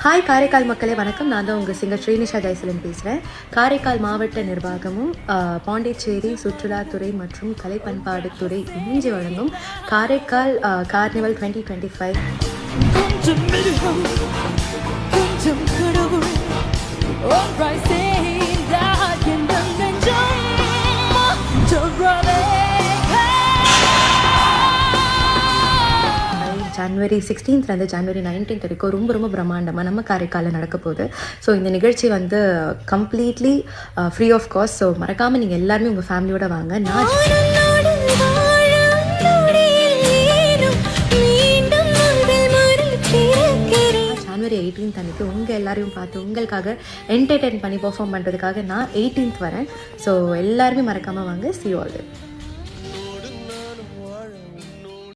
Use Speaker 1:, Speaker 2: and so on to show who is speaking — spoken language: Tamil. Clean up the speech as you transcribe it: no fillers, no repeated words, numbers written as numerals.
Speaker 1: ஹாய் காரைக்கால் மக்களே வணக்கம். நான் தான் உங்கள் சிங்கர் ஸ்ரீனிஷா ஜெயசலன் பேசுகிறேன். காரைக்கால் மாவட்ட நிர்வாகமும் பாண்டிச்சேரி சுற்றுலாத்துறை மற்றும் கலை பண்பாடுத்துறை இணைஞ்சு வழங்கும் காரைக்கால் கார்னிவல் 2025 ஜனவரி 16th ஜனவரி 19th வரைக்கும் ரொம்ப பிரம்மாண்டமாக நம்ம காரைக்காலில் நடக்க போகுது. ஸோ இந்த நிகழ்ச்சி வந்து completely free of cost. So மறக்காமல் நீங்கள் எல்லாருமே உங்கள் ஃபேமிலியோட வாங்க. நான் ஜனவரி 18th அன்றைக்கி உங்கள் எல்லாரையும் பார்த்து உங்களுக்காக என்டர்டெயின் பண்ணி பெர்ஃபார்ம் பண்ணுறதுக்காக நான் 18th வரேன். ஸோ எல்லாருமே மறக்காமல் வாங்க. See you all there.